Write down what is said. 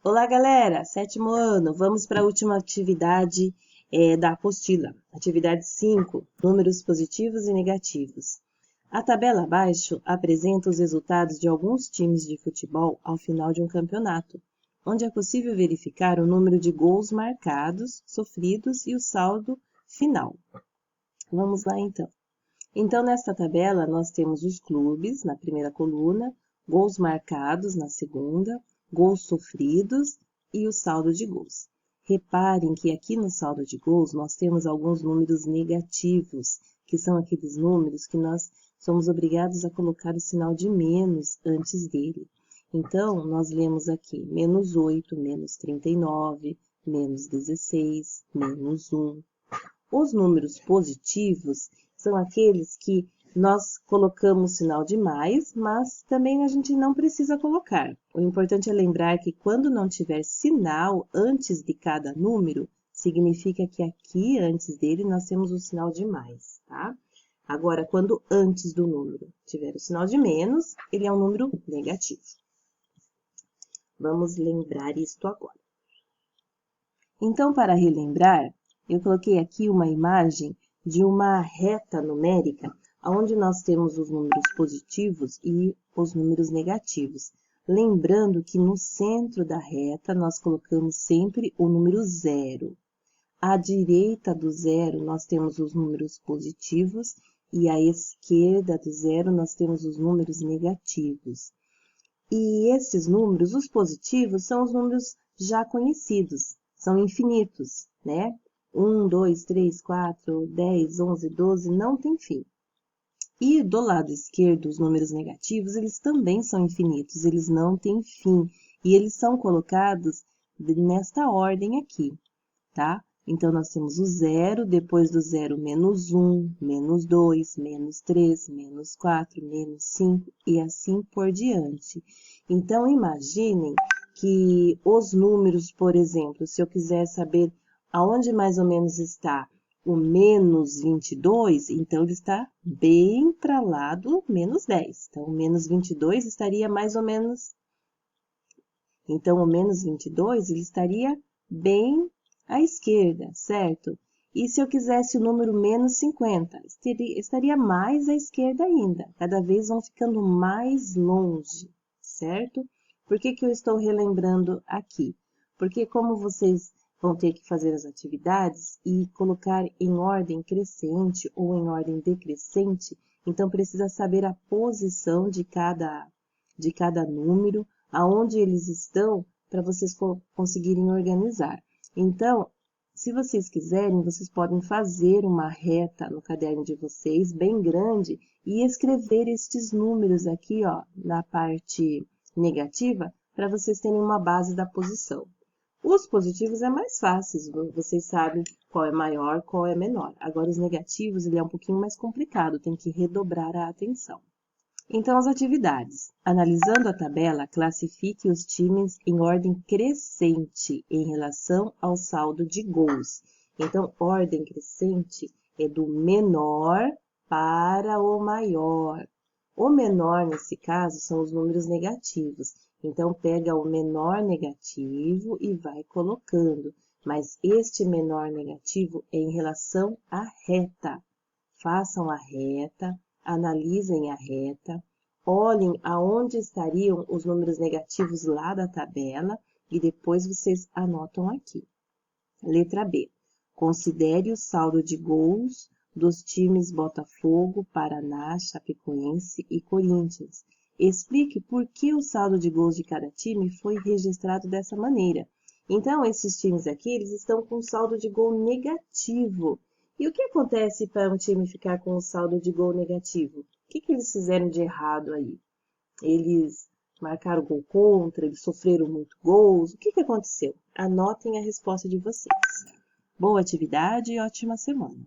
Olá, galera! Sétimo ano, vamos para a última atividade da apostila. Atividade 5, números positivos e negativos. A tabela abaixo apresenta os resultados de alguns times de futebol ao final de um campeonato, onde é possível verificar o número de gols marcados, sofridos e o saldo final. Vamos lá, então. Então, nesta tabela, nós temos os clubes na primeira coluna, gols marcados na segunda, gols sofridos e o saldo de gols. Reparem que aqui no saldo de gols nós temos alguns números negativos, que são aqueles números que nós somos obrigados a colocar o sinal de menos antes dele. Então, nós lemos aqui menos 8, menos 39, menos 16, menos 1. Os números positivos são aqueles que nós colocamos sinal de mais, mas também a gente não precisa colocar. O importante é lembrar que quando não tiver sinal antes de cada número, significa que aqui antes dele nós temos o sinal de mais, tá? Agora, quando antes do número tiver o sinal de menos, ele é um número negativo. Vamos lembrar isto agora. Então, para relembrar, eu coloquei aqui uma imagem de uma reta numérica, onde nós temos os números positivos e os números negativos. Lembrando que no centro da reta nós colocamos sempre o número 0. À direita do 0 nós temos os números positivos e à esquerda do 0 nós temos os números negativos. E esses números, os positivos, são os números já conhecidos, são infinitos, né? 1, 2, 3, 4, 10, 11, 12, não tem fim. E do lado esquerdo, os números negativos, eles também são infinitos, eles não têm fim. E eles são colocados nesta ordem aqui, tá? Então, nós temos o 0, depois do 0, menos 1, menos 2, menos 3, menos 4, menos 5 e assim por diante. Então, imaginem que os números, por exemplo, se eu quiser saber aonde mais ou menos está o menos 22, então ele está bem para lá do menos 10. Então, o menos 22 estaria mais ou menos... Então, o menos 22, ele estaria bem à esquerda, certo? E se eu quisesse o número menos 50, estaria mais à esquerda ainda. Cada vez vão ficando mais longe, certo? Por que eu estou relembrando aqui? Porque como vocês vão ter que fazer as atividades e colocar em ordem crescente ou em ordem decrescente, então precisa saber a posição de cada número, aonde eles estão, para vocês conseguirem organizar. Então, se vocês quiserem, vocês podem fazer uma reta no caderno de vocês, bem grande, e escrever estes números aqui, ó, na parte negativa, para vocês terem uma base da posição. Os positivos é mais fácil, vocês sabem qual é maior, qual é menor. Agora, os negativos, ele é um pouquinho mais complicado, tem que redobrar a atenção. Então, as atividades. Analisando a tabela, classifique os times em ordem crescente em relação ao saldo de gols. Então, ordem crescente é do menor para o maior. O menor, nesse caso, são os números negativos. Então, pega o menor negativo e vai colocando. Mas este menor negativo é em relação à reta. Façam a reta. Analisem a reta, olhem aonde estariam os números negativos lá da tabela e depois vocês anotam aqui. Letra B. Considere o saldo de gols dos times Botafogo, Paraná, Chapecoense e Corinthians. Explique por que o saldo de gols de cada time foi registrado dessa maneira. Então, esses times aqui, eles estão com saldo de gol negativo. E o que acontece para um time ficar com um saldo de gol negativo? O que eles fizeram de errado aí? Eles marcaram gol contra, eles sofreram muito gols. O que aconteceu? Anotem a resposta de vocês. Boa atividade e ótima semana!